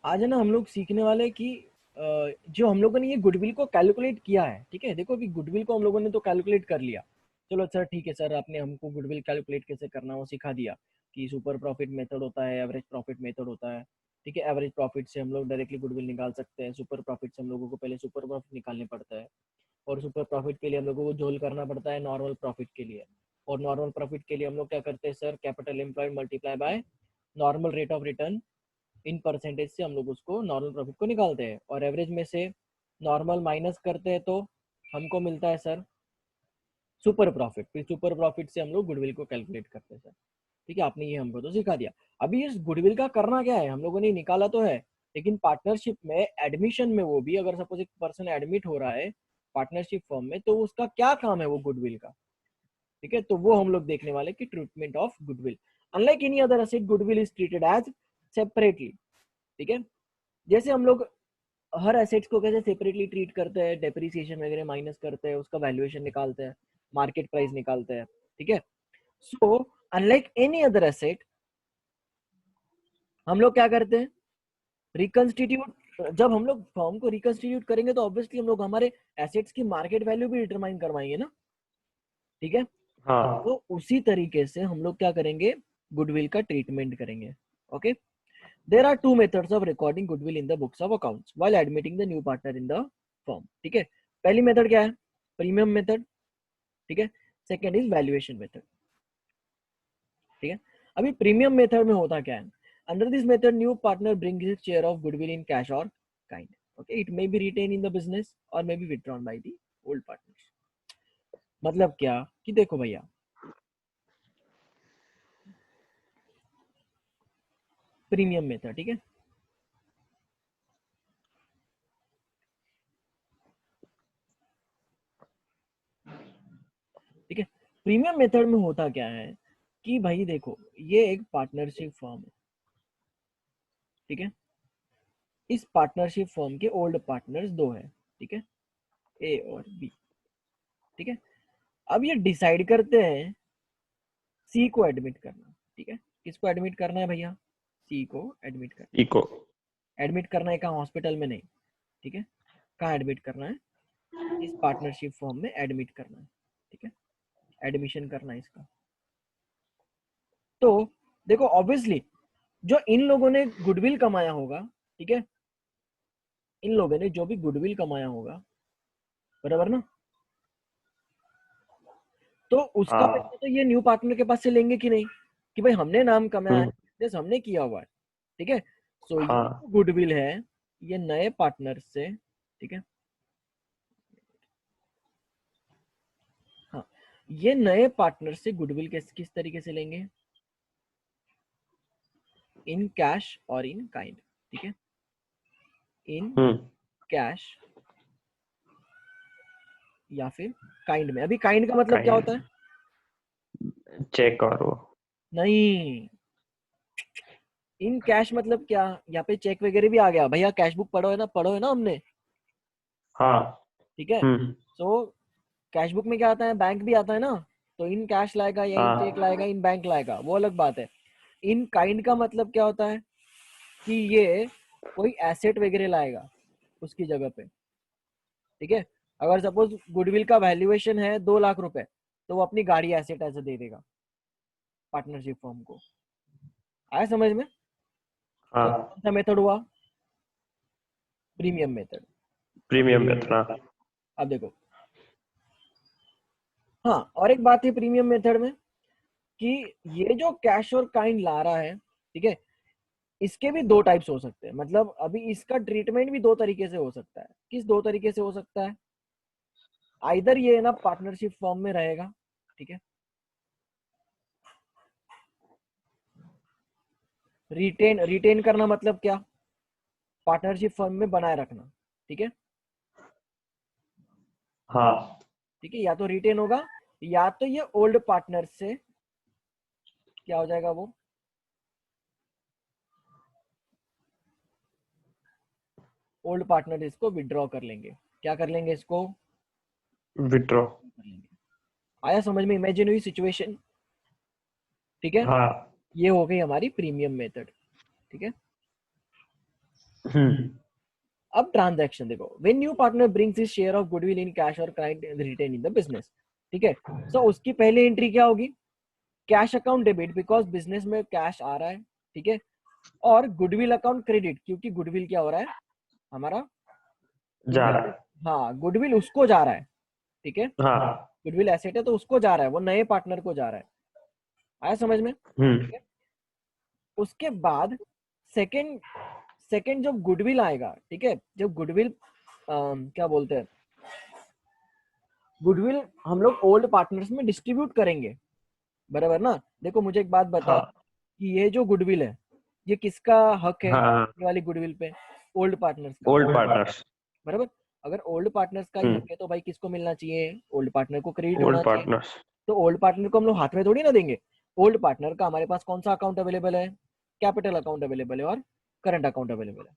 आज है ना हम लोग सीखने वाले कि जो हम लोगों ने ये गुडविल को कैलकुलेट किया है, ठीक है। देखो अभी गुडविल को हम लोगों ने तो कैलकुलेट कर लिया। चलो सर ठीक है सर, आपने हमको गुडविल कैलकुलेट कैसे करना है वो सिखा दिया कि सुपर प्रॉफिट मेथड होता है, एवरेज प्रॉफिट मेथड होता है, ठीक है। एवरेज प्रॉफिट से हम लोग डायरेक्टली गुडविल निकाल सकते हैं, सुपर प्रॉफिट से हम लोगों को पहले सुपर प्रॉफिट निकालने पड़ता है, और सुपर प्रॉफिट के लिए हम लोगों को झोल करना पड़ता है नॉर्मल प्रॉफिट के लिए। और नॉर्मल प्रॉफिट के लिए हम लोग क्या करते हैं sir, capital employed multiply by normal rate of return in percentage से हम लोग उसको नॉर्मल प्रॉफिट को निकालते हैं, और एवरेज में से नॉर्मल माइनस करते हैं तो हमको मिलता है सर सुपर प्रॉफिट। फिर सुपर प्रॉफिट से हम लोग गुडविल को कैलकुलेट करते हैं सर, ठीक है। आपने ये हमको तो सिखा दिया। अभी इस गुडविल का करना क्या है, हम लोगों ने निकाला तो है, लेकिन पार्टनरशिप में एडमिशन में वो भी अगर सपोज एक पर्सन एडमिट हो रहा है पार्टनरशिप फर्म में, तो उसका क्या काम है वो गुडविल का, ठीक है। तो वो हम लोग देखने वाले कि treatment of goodwill. Unlike any other asset goodwill is treated as separately, ठीक है। जैसे हम लोग हर एसेट्स को कैसे सेपरेटली ट्रीट करते हैं, डेप्रिसिएशन वगैरह माइनस करते हैं, उसका वैल्यूएशन निकालते हैं, मार्केट प्राइस निकालते हैं, ठीक है। So unlike any other asset हम लोग क्या करते हैं, रिकंस्टिट्यूट। जब हम लोग फॉर्म को रिकंस्टिट्यूट करेंगे तो ऑब्वियसली हम लोग हमारे एसेट्स की मार्केट वैल्यू भी डिटरमाइन करवाएंगे ना, ठीक है। हाँ तो उसी तरीके से हम लोग क्या करेंगे, गुडविल का ट्रीटमेंट करेंगे। Okay, there are two methods of recording goodwill in the books of accounts while admitting the new partner in the firm, ठीक है। पहली मेथड क्या है, प्रीमियम मेथड, ठीक है। सेकेंड इज वैल्यूएशन मेथड, ठीक है। अभी प्रीमियम मेथड में होता क्या है, under this method new partner brings his share of goodwill in cash or kind, okay. It may be retain in the business or may be withdrawn by the old partners. मतलब क्या कि देखो भैया, premium method, ठीक है, ठीक है। Premium method में होता क्या है कि भाई देखो ये एक पार्टनरशिप फर्म है, ठीक है। इस पार्टनरशिप फर्म के ओल्ड पार्टनर्स दो है, ठीक है, ए और बी, ठीक है। अब ये डिसाइड करते हैं सी को एडमिट करना, ठीक है। किसको एडमिट करना है भैया, सी को एडमिट करना इको। है। एडमिट करना है कहाँ, हॉस्पिटल में नहीं, ठीक है। कहाँ एडमिट करना है, इस पार्टनरशिप फर्म में एडमिट करना है, ठीक है। एडमिशन करना है इसका। तो देखो ऑब्वियसली जो इन लोगों ने गुडविल कमाया होगा, ठीक है, इन लोगों ने जो भी गुडविल कमाया होगा, बराबर ना, तो उसका पैसा हाँ। तो ये न्यू पार्टनर के पास से लेंगे कि नहीं, कि भाई हमने नाम कमाया है, हम्म। बिजनेस हमने किया हुआ है, ठीक है। सो ये हाँ। गुडविल है, ये नए पार्टनर से, ठीक है, हाँ, ये नए पार्टनर से गुडविल किस तरीके से लेंगे, इन कैश और इन काइंड, ठीक है, इन हम्म। कैश या फिर काइंड में। अभी काइंड का मतलब क्या काइंड। होता है, चेक और वो। नहीं, इन कैश मतलब क्या, यहाँ पे चेक वगैरह भी आ गया भैया, कैश बुक पढ़ो है ना, पढ़ो है ना हमने, हाँ। ठीक है। हम्म। सो कैश बुक में क्या आता है, बैंक भी आता है ना, तो इन कैश लाएगा या इन चेक हाँ। लाएगा, इन बैंक लाएगा, वो अलग बात है। इन काइंड का मतलब क्या होता है कि ये कोई एसेट वगैरह लाएगा उसकी जगह पे, ठीक है। अगर सपोज गुडविल का वैल्यूएशन है 2 लाख रुपए, तो वो अपनी गाड़ी एसेट ऐसे दे देगा पार्टनरशिप फर्म को। आया समझ में, तो हाँ। कौन सा मेथड हुआ, प्रीमियम मेथड। प्रीमियम कितना? अब देखो, हाँ, और एक बात है प्रीमियम मेथड में कि ये जो कैश और काइंड ला रहा है, ठीक है, इसके भी दो टाइप्स हो सकते हैं। मतलब अभी इसका ट्रीटमेंट भी दो तरीके से हो सकता है। किस दो तरीके से हो सकता है, आइदर ये ना पार्टनरशिप फॉर्म में रहेगा, ठीक है, रिटेन रिटेन करना मतलब क्या, पार्टनरशिप फर्म में बनाए रखना, ठीक है, हाँ। ठीक है। या तो रिटेन होगा, या तो ये ओल्ड पार्टनर से क्या हो जाएगा, वो ओल्ड पार्टनर इसको विड्रॉ कर लेंगे। क्या कर लेंगे इसको, विड्रॉ। कर लेंगे। आया समझ में, इमेजिन हुई सिचुएशन, ठीक है। हाँ। ये हो गई हमारी प्रीमियम मेथड, ठीक है। हम्म अब ट्रांजैक्शन देखो, when new partner brings his share of goodwill in cash or client retain in the business, ठीक है। सो उसकी पहली एंट्री क्या होगी, cash account debit because business में कैश आ रहा है, ठीक है। और गुडविल अकाउंट क्रेडिट क्योंकि गुडविल क्या हो रहा है हमारा, जा गुडविल, रहा है। हाँ गुडविल उसको जा रहा है, ठीक है। हाँ। गुडविल एसेट है तो उसको जा रहा है, वो नए पार्टनर को जा रहा है। आया समझ में, हम्म ठीक है। उसके बाद सेकंड सेकंड जब गुडविल आएगा, ठीक है, जब गुडविल क्या बोलते हैं, गुडविल हम लोग ओल्ड पार्टनर्स में डिस्ट्रीब्यूट करेंगे, बराबर ना। देखो मुझे एक बात बताओ हाँ कि ये जो गुडविल है ये किसका हक है, हाँ। ये वाली गुडविल पे, ओल्ड पार्टनर्स का, ओल्ड पार्टनर्स। बराबर। अगर ओल्ड पार्टनर्स का ही हक है तो भाई किसको मिलना चाहिए, ओल्ड पार्टनर को क्रेडिट ओल्ड होना चाहिए। पार्टनर्स। तो ओल्ड पार्टनर को हम लोग हाथ में थोड़ी ना देंगे। ओल्ड पार्टनर का हमारे पास कौन सा अकाउंट अवेलेबल है, कैपिटल अकाउंट अवेलेबल है और करंट अकाउंट अवेलेबल है।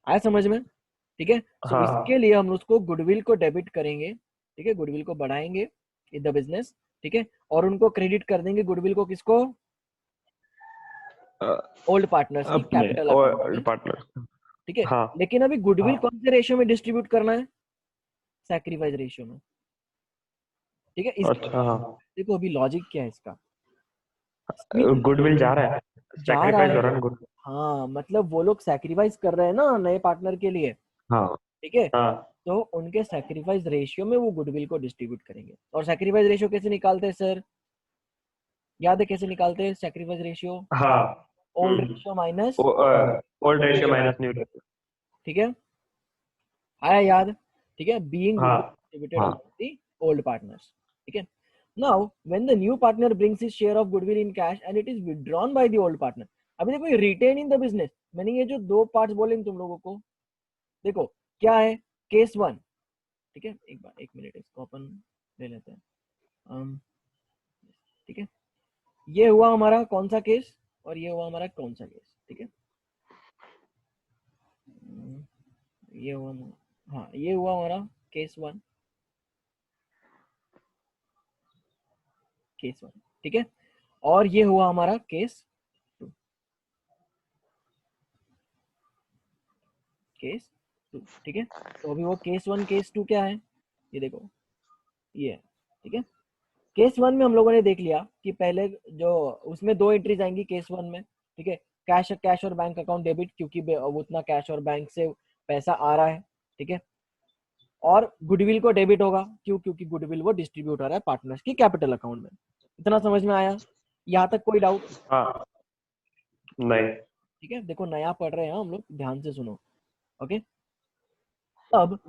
आया समझ में, ठीक है। सो इसके हाँ। लिए हम उसको गुडविल को डेबिट करेंगे, ठीक है, गुडविल को बढ़ाएंगे इन द बिजनेस, ठीक है। और उनको क्रेडिट कर देंगे गुडविल को, किसको, अ, ओल्ड पार्टनर्स की अपने कैपिटल अकाउंट ओल्ड में, पार्टनर। ठीक है। हाँ लेकिन अभी गुडविल हाँ। कौन से रेशियो में डिस्ट्रीब्यूट करना है, सैक्रिफाइस रेशियो में, ठीक है। इस अच्छा हाँ। देखो अभी लॉजिक क्या है इसका, इसमें गुडविल जा रहा है, जा रहा सैक्रिफाइस है, हो रहा है ना गुड। हाँ मतलब वो लोग सैक्रिफाइस कर रहे हैं ना नए पार्टनर के लिए, हाँ ठीक है। हाँ। तो उनके सैक्रिफाइस रेशियो में वो गुडविल को डिस्ट्रीब्यूट करेंगे। और सैक्रिफाइस रेशियो कैसे निकालते हैं सर, याद है कैसे निकालते हैं सैक्रिफाइस रेशियो, हाँ। Old ratio minus, old ratio minus new ratio. ठीक है, आया याद, ठीक है, बीइंग गुडविल हाँ डिस्ट्रीब्यूटेड हाँ। अमंग द ओल्ड पार्टनर्स, ठीक है। Now when the new partner brings his share of goodwill in cash and it is withdrawn by the old partner, अभी देखो रिटेन इन द बिजनेस, मैंने ये जो दो पार्ट्स बोले तुम लोगों को, देखो क्या है, केस वन, ठीक है, एक बार एक मिनट इसको अपन ले लेते हैं, ठीक है। ये हुआ हमारा कौन सा केस और ये हुआ हमारा कौन सा केस, ठीक है। ये हुआ, हाँ ये हुआ हमारा केस वन, केस वन, ठीक है। और ये हुआ हमारा केस टू, केस टू, ठीक है। तो अभी वो केस वन केस टू क्या है, ये देखो, ये है, ठीक है। केस वन में हम लोगों ने देख लिया कि पहले जो उसमें दो एंट्रीज आएंगी केस वन में, ठीक है। कैश कैश और बैंक अकाउंट डेबिट क्योंकि वो उतना कैश और बैंक से पैसा आ रहा है, ठीक है। और गुडविल को डेबिट होगा क्यों, क्योंकि गुडविल वो डिस्ट्रीब्यूट हो रहा है पार्टनर्स की कैपिटल अकाउंट में। इतना समझ में आया, यहाँ तक कोई डाउट, हाँ। नहीं। ठीक है। देखो नया पढ़ रहे हैं हम लोग, ध्यान से सुनो, ओके। अब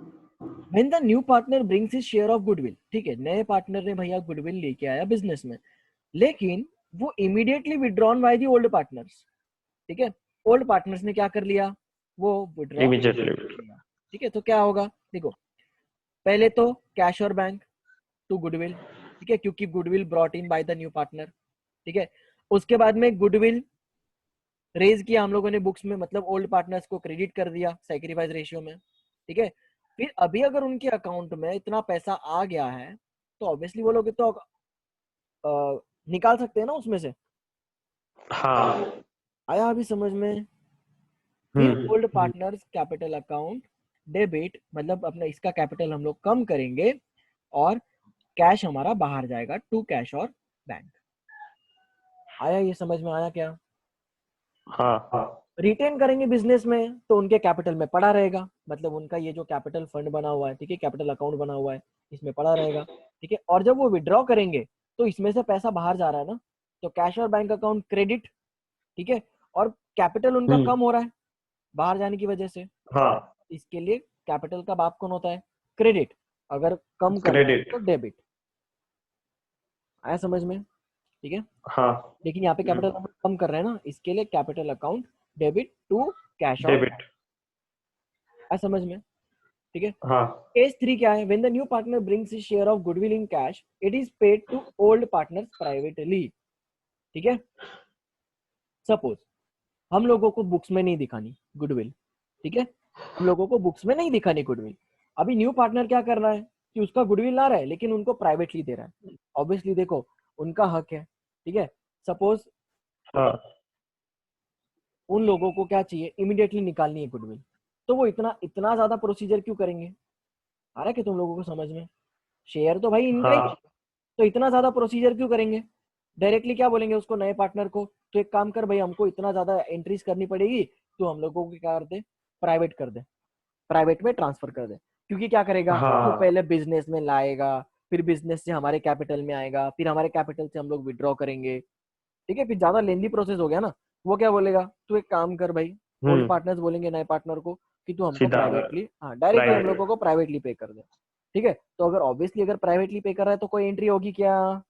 when the new partner brings his share of goodwill, ठीक है, नए पार्टनर ने भैया गुडविल लेके आया बिजनेस में, लेकिन वो immediately withdrawn by the old partners, ठीक है। ओल्ड पार्टनर्स ने क्या कर लिया, वो विड्रॉ इमीडिएटली। कर लिया, ठीक है। तो क्या होगा, देखो पहले तो कैश और बैंक टू गुडविल, ठीक है, क्योंकि goodwill brought in by the new partner, ठीक है। उसके बाद में गुडविल रेज किया हम लोगों ने बुक्स में, मतलब ओल्ड पार्टनर्स को क्रेडिट कर दिया सैक्रिफाइस रेशियो में, ठीक है। फिर अभी अगर उनके अकाउंट में इतना पैसा आ गया है तो ऑब्वियसली वो लोग तो निकाल सकते हैं ना उसमें से। हाँ। आया अभी समझ में, फिर हम्म old partners capital account debit, मतलब अपना इसका कैपिटल हम लोग कम करेंगे और कैश हमारा बाहर जाएगा टू कैश और बैंक। आया ये समझ में आया क्या, हाँ। रिटेन करेंगे बिजनेस में तो उनके कैपिटल में पड़ा रहेगा, मतलब उनका ये जो कैपिटल फंड बना हुआ है, ठीक है, कैपिटल अकाउंट बना हुआ है, इसमें पड़ा रहेगा, ठीक है। और जब वो विड्रॉ करेंगे तो इसमें से पैसा बाहर जा रहा है ना, तो कैश और बैंक अकाउंट क्रेडिट, ठीक है। और कैपिटल उनका हम्म। कम हो रहा है बाहर जाने की वजह से, हाँ। इसके लिए कैपिटल का बाप कौन होता है, क्रेडिट, अगर कम करना है क्रेडिट। तो डेबिट। आया समझ में, ठीक है। हाँ। लेकिन यहाँ पे कैपिटल कम कर रहे हैं ना, इसके लिए capital account debit to cash और, डेबिट। आया समझ में, ठीक है। हाँ। केस थ्री क्या है, when the new partner brings his share of goodwill in cash it is paid to old partners privately, ठीक है। सपोज हम लोगों को बुक्स में नहीं दिखानी गुडविल, ठीक है, हम लोगों को बुक्स में नहीं दिखानी गुडविल। अभी न्यू पार्टनर क्या कर रहा है कि उसका गुडविल ला रहा है लेकिन उनको प्राइवेटली दे रहा है, ऑब्वियसली देखो उनका हक है, ठीक है। सपोज हाँ। उन लोगों को क्या चाहिए, इमीडिएटली निकालनी है गुडविल। तो वो इतना इतना ज्यादा प्रोसीजर क्यों करेंगे? आ रहा है कि तुम लोगों को समझ में? शेयर तो भाई इनका ही, हाँ तो इतना ज्यादा प्रोसीजर क्यों करेंगे? डायरेक्टली क्या बोलेंगे उसको, नए पार्टनर को, तो एक काम कर भाई, हमको इतना ज्यादा एंट्रीज करनी पड़ेगी, तो हम लोगों को क्या कर दे, प्राइवेट कर दे, प्राइवेट में ट्रांसफर कर दे। क्योंकि क्या करेगा, वो हाँ पहले बिजनेस में लाएगा, फिर बिजनेस से हमारे कैपिटल में आएगा, फिर हमारे कैपिटल से हम लोग विड्रॉ करेंगे। ठीक है, फिर ज्यादा लेंदी प्रोसेस हो गया ना। वो क्या बोलेगा, तू एक काम कर भाई, ओल्ड हम्म पार्टनर्स बोलेंगे नए पार्टनर को कि तू हमको सीधा प्राइवेटली, हाँ डायरेक्टली हम प्राइवेट लोगों को प्राइवेटली पे कर दे। ठीक है, तो अगर ऑब्वियसली अगर प्राइवेटली पे कर रहा है तो कोई एंट्री होगी क्या?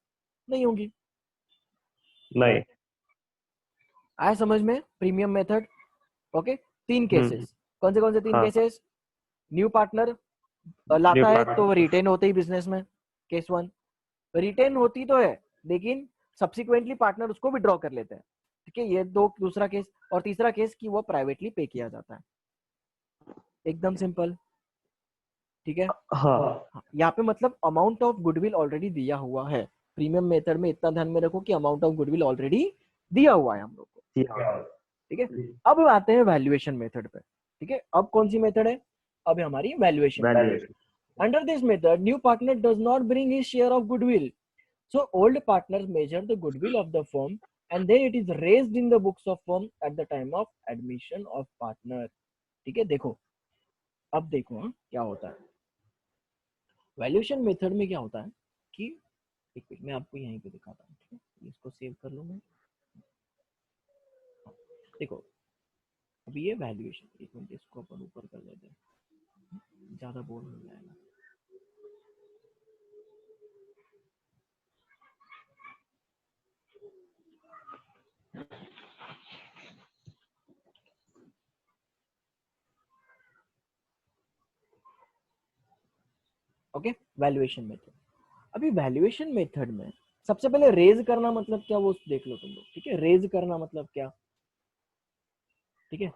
नहीं होगी। नहीं। आए समझ में प्रीमियम मेथड? ओके, तीन हम्म केसेस। कौन से तीन हाँ केसेस? न्यू पार्टनर न्यू लाता है तो पार्टनर रिटेन होते ही बिजनेस में, केस वन। रिटेन होती तो है, लेकिन सब्सिक्वेंटली पार्टनर उसको विड्रॉ कर लेते हैं। ठीक है, ये दो, दूसरा केस। और तीसरा केस कि वो प्राइवेटली पे किया जाता है। एकदम सिंपल। ठीक है, हाँ हाँ, यहाँ पे मतलब अमाउंट ऑफ गुडविल ऑलरेडी दिया हुआ है। प्रीमियम मेथड में इतना ध्यान में रखो कि अमाउंट ऑफ गुडविल ऑलरेडी दिया हुआ है हम लोग को। yeah. ठीक है, अब आते हैं वैल्यूएशन मेथड पे। ठीक है, अब कौन सी मेथड है? अब हमारी valuation method. Valuation Under this method, new partner does not bring his share of goodwill. So old partners measure the goodwill of the firm and then it is raised in the books of firm at the time of admission of partner. ठीक है, देखो अब देखो, हाँ क्या होता है valuation method में। क्या होता है कि एक मिनट मैं आपको यहीं पे दिखाता हूँ। ठीक है, इसको सेव कर लूँ मैं। देखो अभी ये वैल्यूएशन, एक मिनट इसको अपन ऊपर कर देते हैं, ज्यादा बोर हो जाएगा। Okay, valuation method. अभी वैल्यूएशन मेथड में सबसे पहले रेज करना मतलब क्या, वो देख लो तुम लोग। ठीक है, रेज करना मतलब क्या? ठीक है,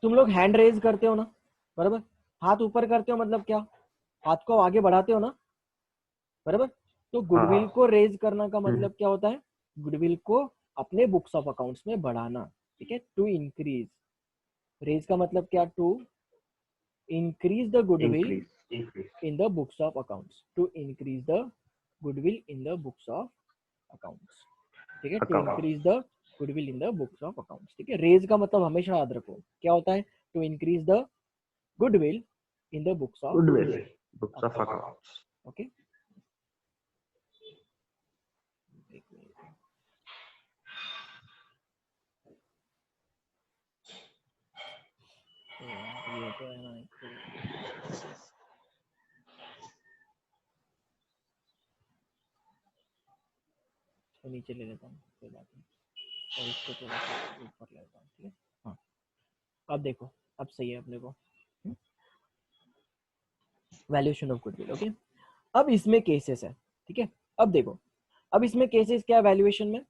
तुम लोग हैंड रेज करते हो ना, बराबर? हाथ ऊपर करते हो मतलब क्या, हाथ को आगे बढ़ाते हो ना, बराबर? तो गुडविल हाँ को रेज करना का हम्म मतलब क्या होता है? गुडविल को अपने बुक्स ऑफ अकाउंट्स में बढ़ाना। ठीक है, टू इंक्रीज। रेज का मतलब क्या, to increase the goodwill increase in the books of accounts, to increase the goodwill in the books of accounts। ठीक है, to account increase the goodwill in the books of accounts. ठीक है, raise का मतलब हमेशा याद रखो क्या होता है, to increase the goodwill in the books of goodwill books of account. Accounts okay, ये तो है ना, इसको नीचे ले लेता हूँ, कोई बात नहीं, और इसको थोड़ा सा ऊपर ले लेता हूँ। ठीक है, हाँ अब देखो, अब सही है अपने को। Valuation of goodwill. ओके, अब इसमें केसेस है। ठीक है, अब देखो, अब इसमें केसेस क्या है वैल्यूएशन में?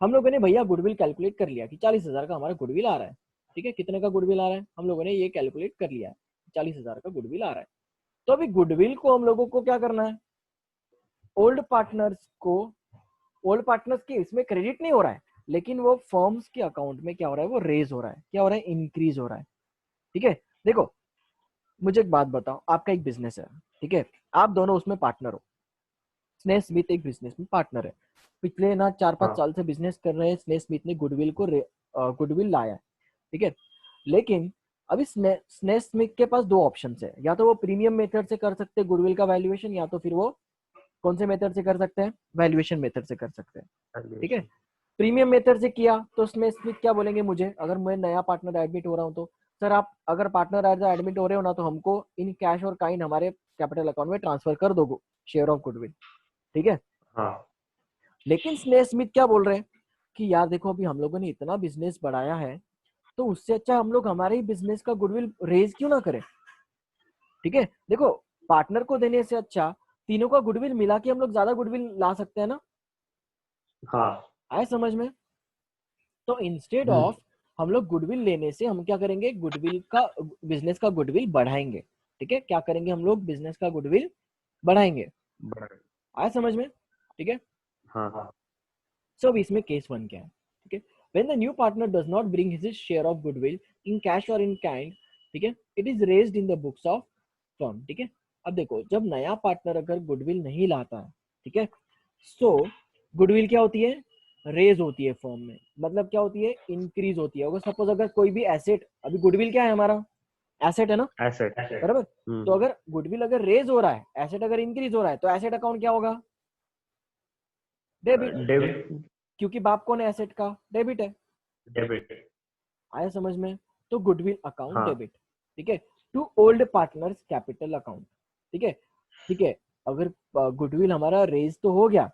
हम लोगों ने भैया गुडविल कैलकुलेट कर लिया कि 40,000 का हमारा गुडविल आ रहा है। ठीक है, कितने का गुडविल आ रहा है, हम लोगों ने ये कैलकुलेट कर लिया है, 40,000 का गुडविल आ रहा है। तो अभी गुडविल को हम लोगों को क्या करना है, ओल्ड पार्टनर्स को, ओल्ड पार्टनर्स के इसमें क्रेडिट नहीं हो रहा है, लेकिन वो फर्म्स के अकाउंट में क्या हो रहा है, वो रेज हो रहा है। क्या हो रहा है, इंक्रीज हो रहा है। ठीक है, देखो मुझे एक बात बताओ, आपका एक बिजनेस है, ठीक है, आप दोनों उसमें पार्टनर हो। स्नेह स्मिथ एक बिजनेस में पार्टनर है, पिछले ना 4-5 हाँ साल से बिजनेस कर रहे हैं। स्नेह स्मिथ ने गुडविल को गुडविल लाया है। ठीक है, लेकिन अभी स्नेह स्मिथ के पास दो ऑप्शन है, या तो वो प्रीमियम मेथड से कर सकते हैं गुडविल का वैल्यूएशन, या तो फिर वो कौन से मेथड से कर सकते हैं, वैल्यूएशन मेथड से कर सकते हैं। ठीक है, वैल्यूएशन प्रीमियम मेथड से किया तो स्नेह स्मिथ क्या बोलेंगे मुझे, अगर मैं नया पार्टनर एडमिट हो रहा हूँ तो, सर आप अगर पार्टनर एज एडमिट हो रहे हो ना, तो हमको इन कैश और काइंड हमारे कैपिटल अकाउंट में ट्रांसफर कर दो शेयर ऑफ गुडविल। ठीक है, हाँ लेकिन स्नेह स्मिथ क्या बोल रहे हैं कि यार देखो, अभी हम लोगों ने इतना बिजनेस बढ़ाया है, तो उससे अच्छा हम लोग हमारे ही बिजनेस का गुडविल रेज क्यों ना करें। ठीक है, देखो पार्टनर को देने से अच्छा तीनों का गुडविल मिला के हम लोग ज्यादा गुडविल ला सकते हैं ना। हाँ आए समझ में? तो इंस्टेड हम्म ऑफ हम लोग गुडविल लेने से हम क्या करेंगे, गुडविल का, बिजनेस का गुडविल बढ़ाएंगे। ठीक है, क्या करेंगे हम लोग, बिजनेस का गुडविल बढ़ाएंगे। बराबर आया समझ में? ठीक है, हाँ सो अब इसमें केस वन क्या है? ठीक है, when the new partner does not bring his share of goodwill in cash or in kind, ठीक है, it is raised in the books of firm, ठीक है। अब देखो जब नया पार्टनर अगर गुडविल नहीं लाता है, ठीक है, सो गुडविल क्या होती है, रेज होती है फर्म में, मतलब क्या होती है, इंक्रीज होती है। अगर सपोज अगर कोई भी एसेट, अभी गुडविल क्या है हमारा, एसेट है ना, एसेट। बराबर। तो अगर गुडविल अगर रेज हो रहा है, एसेट अगर इंक्रीज हो रहा है, तो एसेट अकाउंट क्या होगा, डेबिट, डेबिट। क्योंकि बाप कौन है एसेट का, डेबिट है। डेबिट। आया समझ में, तो गुडविल अकाउंट हाँ। डेबिट, ठीक है, to old partners capital account, ठीक है, ठीक है। अगर गुडविल हमारा रेज तो हो गया,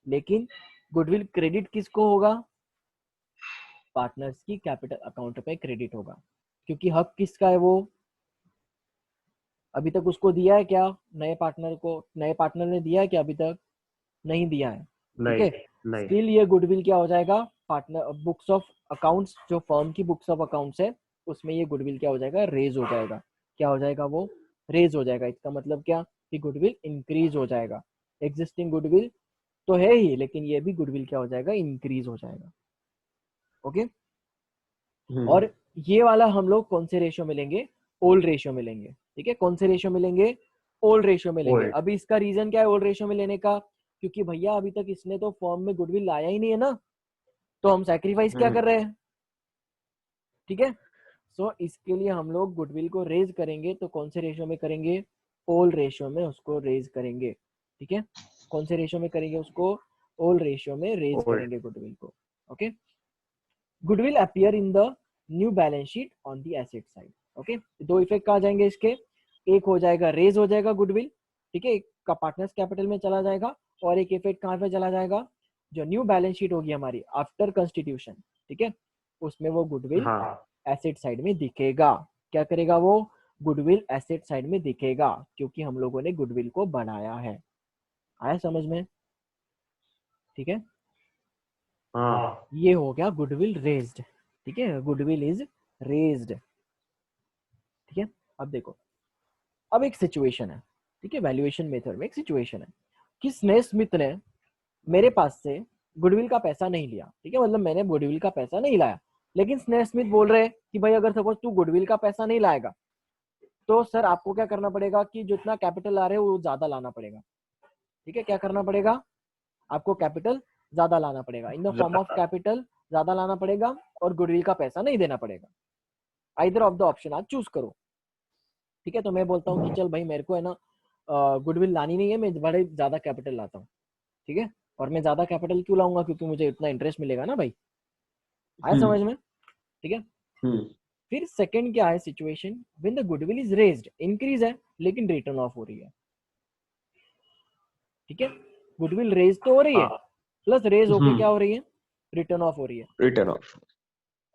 लेकिन गुडविल क्रेडिट किसको होगा, पार्टनर्स की कैपिटल अकाउंट पे क्रेडिट होगा, क्योंकि हक किसका है, वो अभी तक उसको दिया है क्या, नए पार्टनर को, नए पार्टनर ने दिया है क्या, अभी तक नहीं दिया है, ठीक है। नहीं। स्टिल ये गुडविल क्या हो जाएगा, पार्टनर बुक्स ऑफ अकाउंट्स, जो फर्म की बुक्स ऑफ अकाउंट्स है उसमें ये गुडविल क्या हो जाएगा, रेज हो जाएगा। क्या हो जाएगा, वो रेज हो जाएगा। इसका मतलब क्या, कि गुडविल इंक्रीज हो जाएगा। एग्जिस्टिंग गुडविल तो है ही, लेकिन ये भी गुडविल क्या हो जाएगा, इंक्रीज हो जाएगा। ओके। और ये वाला हम लोग कौन से रेशियो मिलेंगे, ओल्ड रेशियो मिलेंगे, ठीक है। कौन से रेशियो मिलेंगे, ओल्ड रेशियो मिलेंगे। Old. अभी इसका रीजन क्या है ओल्ड रेशियो में लेने का, क्योंकि भैया अभी तक इसने तो फॉर्म में गुडविल लाया ही नहीं है ना, तो हम सैक्रिफाइस क्या कर रहे हैं, ठीक है। सो इसके लिए हम लोग गुडविल को रेज करेंगे, तो कौन से रेशियो में करेंगे, ओल्ड रेशियो में उसको रेज करेंगे, ठीक है। कौन से रेशियो में करेंगे उसको, ओल्ड रेशियो में रेज Old. करेंगे गुडविल को। Okay. Goodwill appear in the new balance sheet on the asset side. Okay, दो इफेक्ट आ जाएंगे इसके, एक हो जाएगा रेज हो जाएगा गुडविल, ठीक है, एक का पार्टनर्स कैपिटल में चला जाएगा, और एक इफेक्ट कहाँ पे चला जाएगा, जो न्यू बैलेंस शीट होगी हमारी आफ्टर कंस्टिट्यूशन, ठीक है, उसमें वो गुडविल हाँ। एसेट साइड में दिखेगा। क्या करेगा वो, गुडविल एसेट साइड में दिखेगा, क्योंकि हम लोगों ने गुडविल को बढ़ाया है। आया समझ में, ठीक है। हाँ। ये हो गया गुडविल रेज्ड, ठीक है, गुडविल इज रेज्ड, ठीक है। अब देखो, अब एक सिचुएशन है, ठीक है, वैल्यूएशन मेथड में एक सिचुएशन है कि स्नेह स्मिथ ने मेरे पास से गुडविल का पैसा नहीं लिया, ठीक है, मतलब मैंने गुडविल का पैसा नहीं लाया, लेकिन स्नेह स्मिथ बोल रहे हैं कि भाई अगर सपोज तू गुडविल का पैसा नहीं लाएगा, तो सर आपको क्या करना पड़ेगा, कि जितना कैपिटल ला रहे हो वो ज्यादा लाना पड़ेगा, ठीक है। क्या करना पड़ेगा, आपको कैपिटल ज्यादा लाना पड़ेगा, in the form of capital ज्यादा लाना पड़ेगा, और गुडविल का पैसा नहीं देना पड़ेगा। आइदर ऑफ द ऑप्शन आप चूज करो, ठीक है। तो मैं बोलता हूँ कि चल भाई मेरे को है ना गुडविल लानी नहीं है, मैं बड़े ज्यादा कैपिटल लाता हूँ, ठीक है। और मैं ज्यादा कैपिटल क्यों लाऊंगा, क्योंकि मुझे इतना इंटरेस्ट मिलेगा ना भाई। आया समझ में, ठीक है। फिर सेकंड क्या है situation, when the goodwill is raised, increase है लेकिन रिटर्न ऑफ हो रही है, ठीक है। गुडविल रेज तो हो रही है, प्लस रेज होके क्या हो रही है, रिटर्न ऑफ हो रही है। Return of.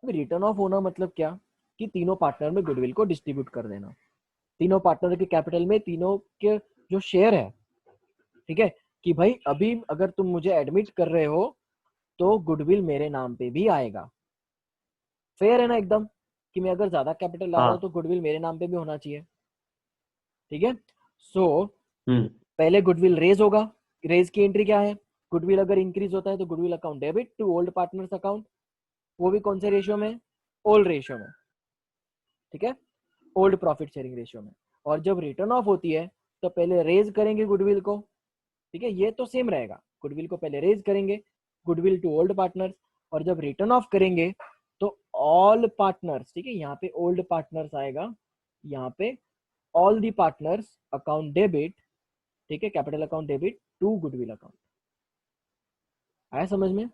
रिटर्न ऑफ होना मतलब क्या, कि तीनों पार्टनर में गुडविल को डिस्ट्रीब्यूट कर देना, तीनों पार्टनर के कैपिटल में तीनों के जो शेयर है, ठीक है, कि भाई अभी अगर तुम मुझे एडमिट कर रहे हो तो गुडविल मेरे नाम पे भी आएगा। फेयर है ना एकदम, कि मैं अगर ज्यादा कैपिटल ला रहा हूँ तो गुडविल मेरे नाम पे भी होना चाहिए, ठीक है। सो पहले गुडविल रेज होगा, रेज की एंट्री क्या है, गुडविल अगर इंक्रीज होता है तो goodwill account debit to old partners account, वो भी कौन से रेशियो में, ओल्ड रेशियो में, ठीक है, ओल्ड प्रॉफिट शेयरिंग रेशियो में। और जब रिटर्न ऑफ होती है तो पहले रेज करेंगे गुडविल को, ठीक है, ये तो सेम रहेगा, गुडविल को पहले रेज करेंगे, गुडविल टू ओल्ड पार्टनर्स, और जब रिटर्न ऑफ करेंगे तो ऑल पार्टनर्स, ठीक है, यहाँ पे ओल्ड पार्टनर्स आएगा, यहाँ पे all the partners account debit, ठीक है, capital account debit to goodwill account. आया समझ में,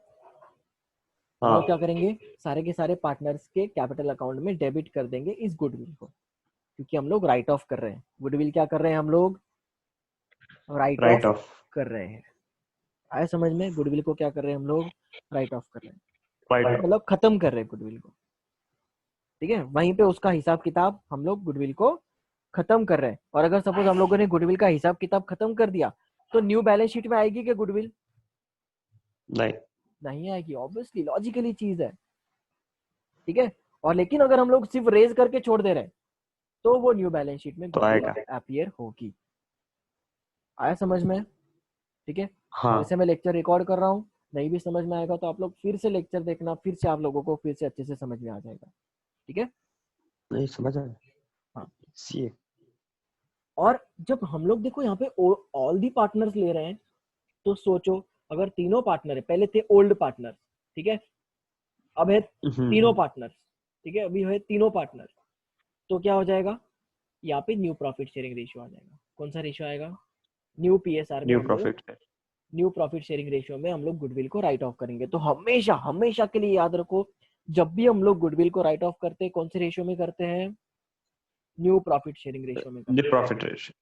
हम लोग क्या करेंगे, सारे के सारे पार्टनर्स के कैपिटल अकाउंट में डेबिट कर देंगे इस गुडविल को, क्योंकि हम लोग राइट ऑफ कर रहे हैं, गुडविल क्या कर रहे हैं हम लोग, राइट ऑफ कर रहे हैं। आया समझ में, गुडविल को क्या कर रहे हैं हम लोग, राइट ऑफ कर रहे हैं, मतलब खत्म कर रहे हैं गुडविल को, ठीक है। वहीं पे उसका हिसाब किताब हम लोग गुडविल को खत्म कर रहे हैं। और अगर सपोज हम लोगों ने गुडविल का हिसाब किताब खत्म कर दिया, तो न्यू बैलेंस शीट में आएगी क्या गुडविल, नहीं आएगी, ऑब्वियसली लॉजिकली चीज है, ठीक है। और लेकिन अगर हम लोग सिर्फ रेज करके छोड़ दे रहे हैं, तो वो न्यू बैलेंस शीट में गुडविल अपीयर होगी। आया समझ में, ठीक है। हाँ। जैसे मैं लेक्चर रिकॉर्ड कर रहा हूँ, नहीं भी समझ में आएगा तो आप लोग फिर से लेक्चर देखना, फिर से आप लोगों को फिर से अच्छे से समझ में आ जाएगा, ठीक है। नहीं समझ आया। हाँ, सी और जब हम लोग देखो यहाँ पे ऑल दी पार्टनर्स ले रहे हैं, तो सोचो अगर तीनों पार्टनर है, पहले थे ओल्ड पार्टनर, ठीक है, अब है तीनों पार्टनर्स, ठीक है, अभी है तीनों पार्टनर, तो क्या हो जाएगा, यहाँ पे न्यू प्रॉफिट शेयरिंग रेशियो आ जाएगा। कौन सा रेशियो आएगा, न्यू पीएसआर में न्यू हम लोग profit. New profit sharing ratio में हम लोग गुडविल को राइट ऑफ करेंगे। तो हमेशा हमेशा के लिए याद रखो, जब भी हम लोग गुडविल को राइट ऑफ करते हैं, कौन से रेशियो में करते हैं, न्यू प्रॉफिट शेयरिंग रेशियो में न्यू करते हैं। Profit ratio.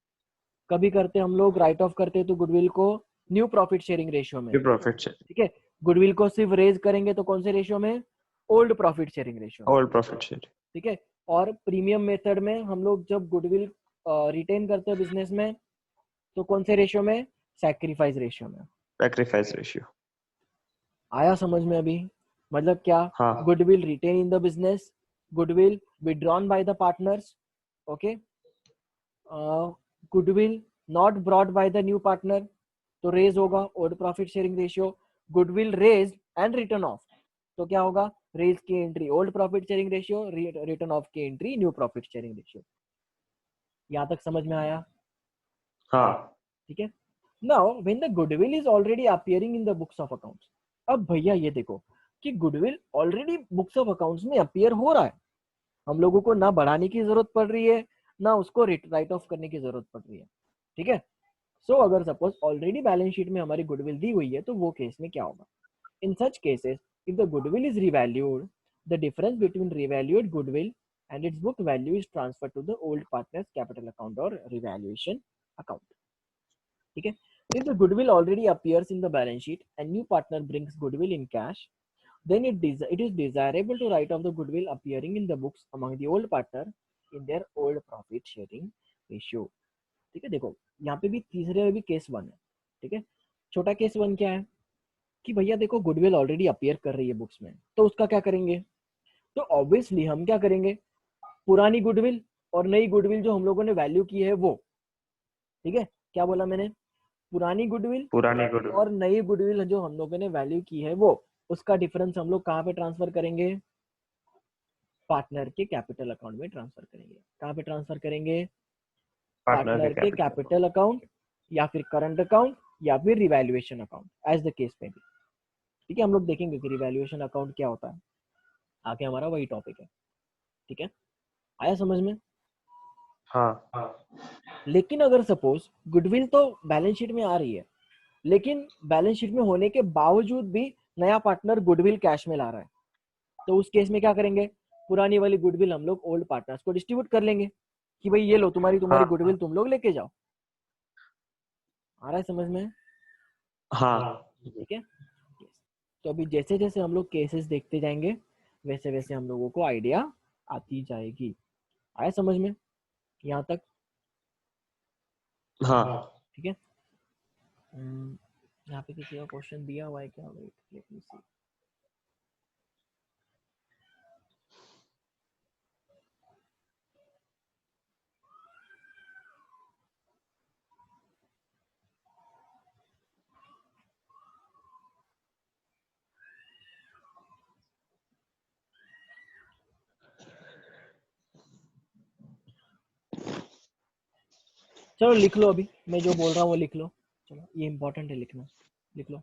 कभी करते हम लोग राइट ऑफ करते हैं तो गुडविल को न्यू प्रॉफिट शेयरिंग रेशियो में, न्यू प्रॉफिट शेयर। ठीक है। गुडविल को सिर्फ रेज करेंगे तो कौन से रेशियो में, ओल्ड प्रॉफिट शेयरिंग रेशियो में, ओल्ड प्रॉफिट शेयर। ठीक है। और प्रीमियम मेथड में हम लोग जब गुडविल रिटेन करते हैं बिजनेस में, तो कौन से रेशियो में, सैक्रिफाइस रेशियो में। Sacrifice ratio. आया समझ में अभी, मतलब क्या, हाँ goodwill retained in the business, goodwill withdrawn by the partners, okay, goodwill not brought by the new partner, तो रेज होगा old profit sharing ratio, goodwill raise and written off, तो क्या होगा, रेज की entry old profit sharing ratio, written off की entry new profit sharing ratio. यहाँ तक समझ में आया, हाँ ठीक है। Now when the goodwill is already appearing in the books of accounts, अब भैया ये देखो कि goodwill already books of accounts में अपीयर हो रहा है, हम लोगों को ना बढ़ाने की जरूरत पड़ रही है, ना उसको राइट ऑफ करने की जरूरत पड़ रही है, ठीक है। सो अगर सपोज ऑलरेडी बैलेंस शीट में हमारी गुडविल दी हुई है, तो वो केस में क्या होगा, in such cases if the goodwill is revalued, the difference between revalued goodwill and its book value is transferred to the old partners capital account और रिवैल्यूएशन अकाउंट, ठीक है। If the goodwill already appears in the balance sheet and new partner brings goodwill in cash, then it is desirable to write off the goodwill appearing in the books among the old partner in their old profit sharing ratio, ठीक है। देखो यहाँ पे भी तीसरे में भी case one है, ठीक है। छोटा केस वन क्या है कि भैया देखो गुडविल ऑलरेडी अपीयर कर रही है बुक्स में, तो उसका क्या करेंगे, तो ऑब्वियसली हम क्या करेंगे, पुरानी गुडविल और नई गुडविल जो हम लोगों ने वैल्यू की है वो, ठीक है, क्या बोला मैंने, पुरानी गुडविल पुरानी गुड। और नई गुडविल जो हम लोगों ने वैल्यू की है वो, उसका डिफरेंस हम लोग कहाँ पे ट्रांसफर करेंगे, पार्टनर के कैपिटल अकाउंट में ट्रांसफर करेंगे। कहाँ पे ट्रांसफर करेंगे, पार्टनर के कैपिटल अकाउंट या फिर करंट अकाउंट या फिर revaluation account, as the case में भी, ठीक है। हम लोग देखेंगे कि रिवैल्यूएशन अकाउंट क्या होता है, आगे हमारा वही टॉपिक है, ठीक है। आया समझ में। हाँ लेकिन अगर सपोज गुडविल तो बैलेंस शीट में आ रही है, लेकिन बैलेंस शीट में होने के बावजूद भी नया पार्टनर गुडविल कैश में ला रहा है, तो उस केस में क्या करेंगे, पुरानी वाली गुडविल हम लोग ओल्ड पार्टनर्स को डिस्ट्रीब्यूट कर लेंगे कि भाई ये लो तुम्हारी हाँ गुडविल तुम लोग लेके जाओ। आ रहा है समझ में, हाँ ठीक है। Yes. तो अभी जैसे जैसे हम लोग केसेस देखते जाएंगे, वैसे वैसे हम लोगों को आइडिया आती जाएगी। आया समझ में यहाँ तक, हाँ। ठीक है। यहाँ पे किसी का क्वेश्चन दिया हुआ है क्या, वेट लेट मी सी। चलो लिख लो, अभी मैं जो बोल रहा हूँ वो लिख लो, चलो ये इंपॉर्टेंट है लिखना, लिख लो।